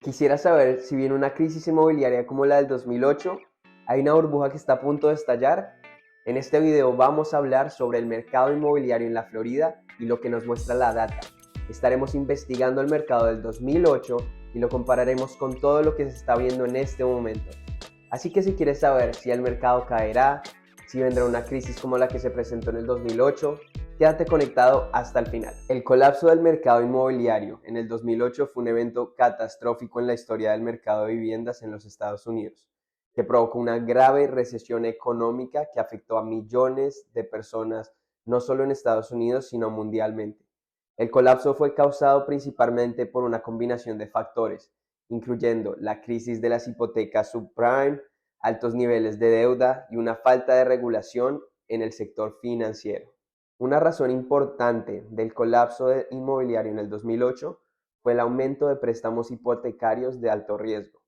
Quisiera saber si viene una crisis inmobiliaria como la del 2008, hay una burbuja que está a punto de estallar. En este video vamos a hablar sobre el mercado inmobiliario en la Florida y lo que nos muestra la data. Estaremos investigando el mercado del 2008 y lo compararemos con todo lo que se está viendo en este momento. Así que si quieres saber si el mercado caerá, si vendrá una crisis como la que se presentó en el 2008, quédate conectado hasta el final. El colapso del mercado inmobiliario en el 2008 fue un evento catastrófico en la historia del mercado de viviendas en los Estados Unidos, que provocó una grave recesión económica que afectó a millones de personas, no solo en Estados Unidos, sino mundialmente. El colapso fue causado principalmente por una combinación de factores, incluyendo la crisis de las hipotecas subprime, altos niveles de deuda y una falta de regulación en el sector financiero. Una razón importante del colapso inmobiliario en el 2008 fue el aumento de préstamos hipotecarios de alto riesgo.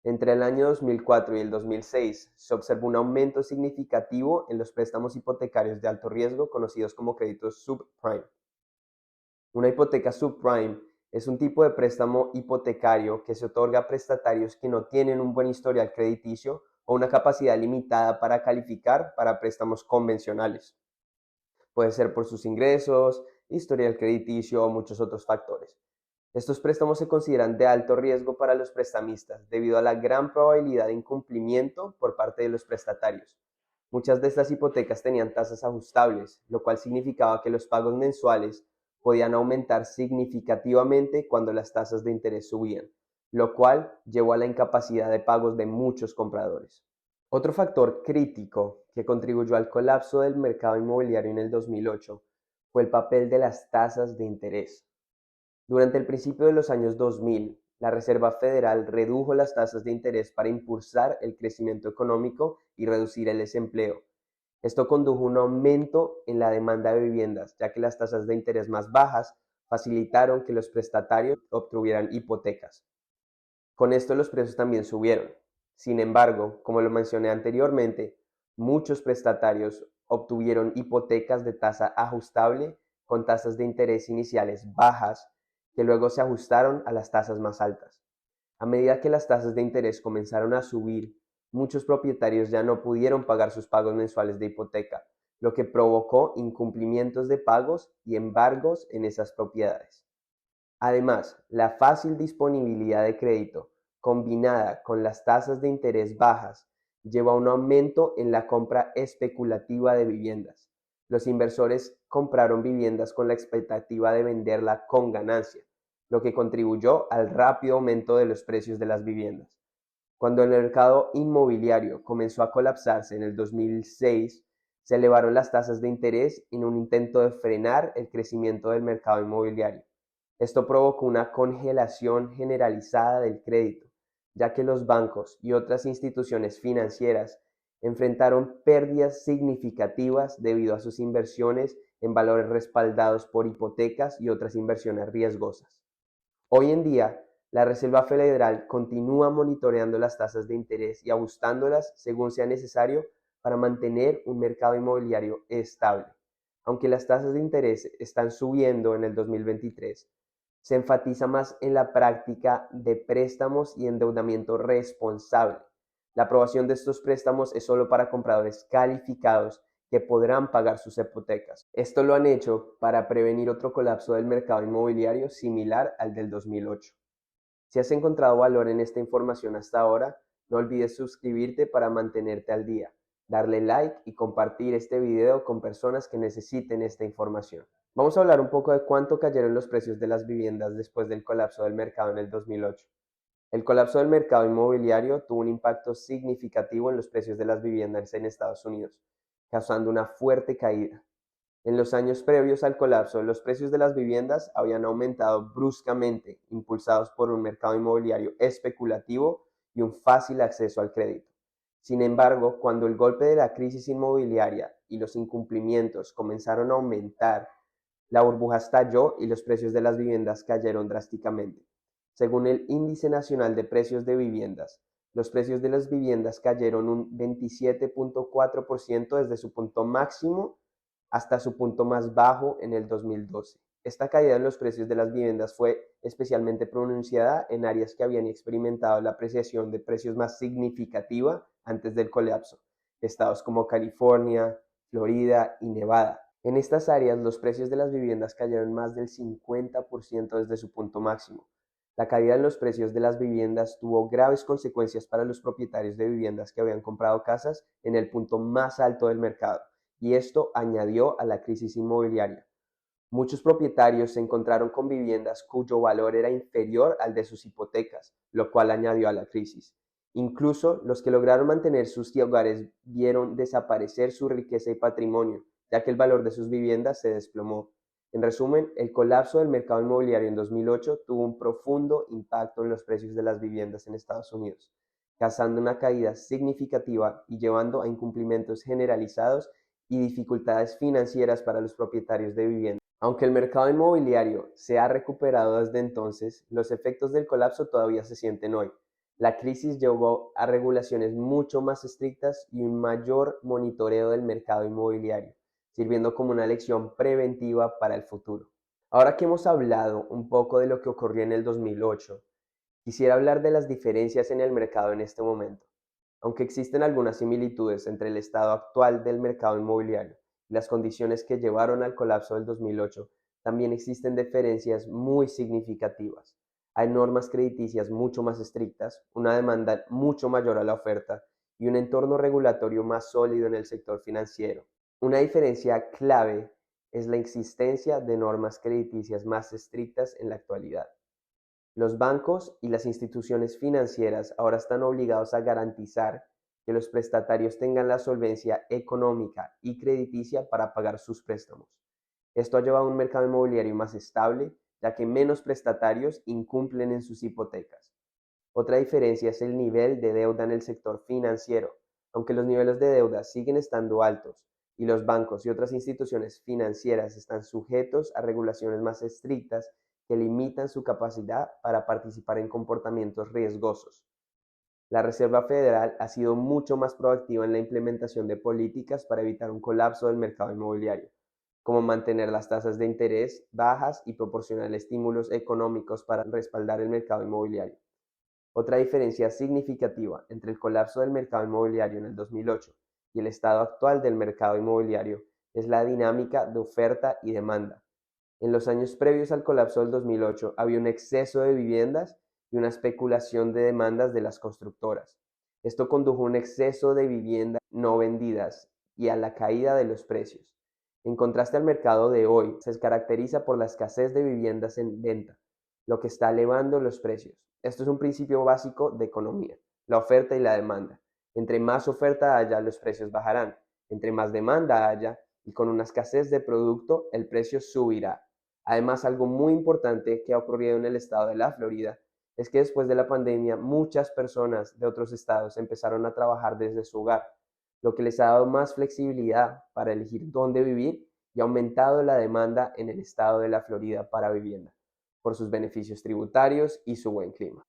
Entre el año 2004 y el 2006 se observó un aumento significativo en los préstamos hipotecarios de alto riesgo conocidos como créditos subprime. Una hipoteca subprime es un tipo de préstamo hipotecario que se otorga a prestatarios que no tienen un buen historial crediticio o una capacidad limitada para calificar para préstamos convencionales. Puede ser por sus ingresos, historial crediticio o muchos otros factores. Estos préstamos se consideran de alto riesgo para los prestamistas debido a la gran probabilidad de incumplimiento por parte de los prestatarios. Muchas de estas hipotecas tenían tasas ajustables, lo cual significaba que los pagos mensuales podían aumentar significativamente cuando las tasas de interés subían, lo cual llevó a la incapacidad de pagos de muchos compradores. Otro factor crítico que contribuyó al colapso del mercado inmobiliario en el 2008 fue el papel de las tasas de interés. Durante el principio de los años 2000, la Reserva Federal redujo las tasas de interés para impulsar el crecimiento económico y reducir el desempleo. Esto condujo a un aumento en la demanda de viviendas, ya que las tasas de interés más bajas facilitaron que los prestatarios obtuvieran hipotecas. Con esto los precios también subieron. Sin embargo, como lo mencioné anteriormente, muchos prestatarios obtuvieron hipotecas de tasa ajustable con tasas de interés iniciales bajas que luego se ajustaron a las tasas más altas. A medida que las tasas de interés comenzaron a subir, muchos propietarios ya no pudieron pagar sus pagos mensuales de hipoteca, lo que provocó incumplimientos de pagos y embargos en esas propiedades. Además, la fácil disponibilidad de crédito, combinada con las tasas de interés bajas, llevó a un aumento en la compra especulativa de viviendas. Los inversores compraron viviendas con la expectativa de venderla con ganancia, lo que contribuyó al rápido aumento de los precios de las viviendas. Cuando el mercado inmobiliario comenzó a colapsarse en el 2006, se elevaron las tasas de interés en un intento de frenar el crecimiento del mercado inmobiliario. Esto provocó una congelación generalizada del crédito, ya que los bancos y otras instituciones financieras enfrentaron pérdidas significativas debido a sus inversiones en valores respaldados por hipotecas y otras inversiones riesgosas. Hoy en día, la Reserva Federal continúa monitoreando las tasas de interés y ajustándolas según sea necesario para mantener un mercado inmobiliario estable. Aunque las tasas de interés están subiendo en el 2023, se enfatiza más en la práctica de préstamos y endeudamiento responsable. La aprobación de estos préstamos es solo para compradores calificados que podrán pagar sus hipotecas. Esto lo han hecho para prevenir otro colapso del mercado inmobiliario similar al del 2008. Si has encontrado valor en esta información hasta ahora, no olvides suscribirte para mantenerte al día, darle like y compartir este video con personas que necesiten esta información. Vamos a hablar un poco de cuánto cayeron los precios de las viviendas después del colapso del mercado en el 2008. El colapso del mercado inmobiliario tuvo un impacto significativo en los precios de las viviendas en Estados Unidos, causando una fuerte caída. En los años previos al colapso, los precios de las viviendas habían aumentado bruscamente, impulsados por un mercado inmobiliario especulativo y un fácil acceso al crédito. Sin embargo, cuando el golpe de la crisis inmobiliaria y los incumplimientos comenzaron a aumentar, la burbuja estalló y los precios de las viviendas cayeron drásticamente. Según el Índice Nacional de Precios de Viviendas, los precios de las viviendas cayeron un 27.4% desde su punto máximo hasta su punto más bajo en el 2012. Esta caída en los precios de las viviendas fue especialmente pronunciada en áreas que habían experimentado la apreciación de precios más significativa antes del colapso, estados como California, Florida y Nevada. En estas áreas, los precios de las viviendas cayeron más del 50% desde su punto máximo. La caída en los precios de las viviendas tuvo graves consecuencias para los propietarios de viviendas que habían comprado casas en el punto más alto del mercado, y esto añadió a la crisis inmobiliaria. Muchos propietarios se encontraron con viviendas cuyo valor era inferior al de sus hipotecas, lo cual añadió a la crisis. Incluso los que lograron mantener sus hogares vieron desaparecer su riqueza y patrimonio, ya que el valor de sus viviendas se desplomó. En resumen, el colapso del mercado inmobiliario en 2008 tuvo un profundo impacto en los precios de las viviendas en Estados Unidos, causando una caída significativa y llevando a incumplimientos generalizados y dificultades financieras para los propietarios de viviendas. Aunque el mercado inmobiliario se ha recuperado desde entonces, los efectos del colapso todavía se sienten hoy. La crisis llevó a regulaciones mucho más estrictas y un mayor monitoreo del mercado inmobiliario, sirviendo como una lección preventiva para el futuro. Ahora que hemos hablado un poco de lo que ocurrió en el 2008, quisiera hablar de las diferencias en el mercado en este momento. Aunque existen algunas similitudes entre el estado actual del mercado inmobiliario y las condiciones que llevaron al colapso del 2008, también existen diferencias muy significativas. Hay normas crediticias mucho más estrictas, una demanda mucho mayor a la oferta y un entorno regulatorio más sólido en el sector financiero. Una diferencia clave es la existencia de normas crediticias más estrictas en la actualidad. Los bancos y las instituciones financieras ahora están obligados a garantizar que los prestatarios tengan la solvencia económica y crediticia para pagar sus préstamos. Esto ha llevado a un mercado inmobiliario más estable, ya que menos prestatarios incumplen en sus hipotecas. Otra diferencia es el nivel de deuda en el sector financiero. Aunque los niveles de deuda siguen estando altos y los bancos y otras instituciones financieras están sujetos a regulaciones más estrictas que limitan su capacidad para participar en comportamientos riesgosos. La Reserva Federal ha sido mucho más proactiva en la implementación de políticas para evitar un colapso del mercado inmobiliario, como mantener las tasas de interés bajas y proporcionar estímulos económicos para respaldar el mercado inmobiliario. Otra diferencia significativa entre el colapso del mercado inmobiliario en el 2008 y el estado actual del mercado inmobiliario es la dinámica de oferta y demanda. En los años previos al colapso del 2008 había un exceso de viviendas y una especulación de demandas de las constructoras. Esto condujo a un exceso de viviendas no vendidas y a la caída de los precios. En contraste al mercado de hoy, se caracteriza por la escasez de viviendas en venta, lo que está elevando los precios. Esto es un principio básico de economía, la oferta y la demanda. Entre más oferta haya, los precios bajarán. Entre más demanda haya, y con una escasez de producto, el precio subirá. Además, algo muy importante que ha ocurrido en el estado de la Florida es que después de la pandemia muchas personas de otros estados empezaron a trabajar desde su hogar, lo que les ha dado más flexibilidad para elegir dónde vivir y ha aumentado la demanda en el estado de la Florida para vivienda, por sus beneficios tributarios y su buen clima.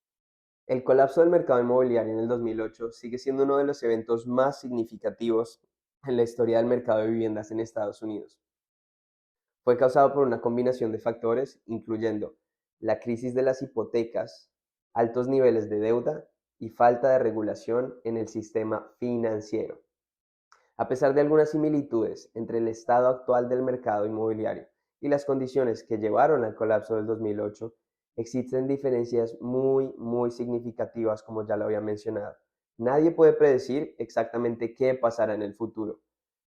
El colapso del mercado inmobiliario en el 2008 sigue siendo uno de los eventos más significativos en la historia del mercado de viviendas en Estados Unidos. Fue causado por una combinación de factores, incluyendo la crisis de las hipotecas, altos niveles de deuda y falta de regulación en el sistema financiero. A pesar de algunas similitudes entre el estado actual del mercado inmobiliario y las condiciones que llevaron al colapso del 2008, existen diferencias muy significativas, como ya lo había mencionado. Nadie puede predecir exactamente qué pasará en el futuro,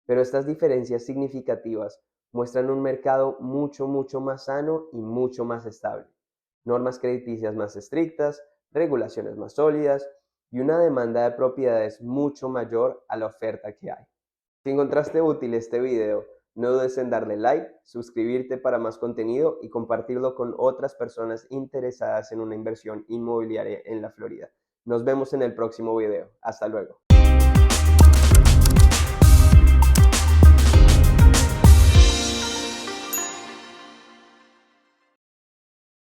pero estas diferencias significativas muestran un mercado mucho más sano y mucho más estable. Normas crediticias más estrictas, regulaciones más sólidas y una demanda de propiedades mucho mayor a la oferta que hay. Si encontraste útil este video, no dudes en darle like, suscribirte para más contenido y compartirlo con otras personas interesadas en una inversión inmobiliaria en la Florida. Nos vemos en el próximo video. Hasta luego.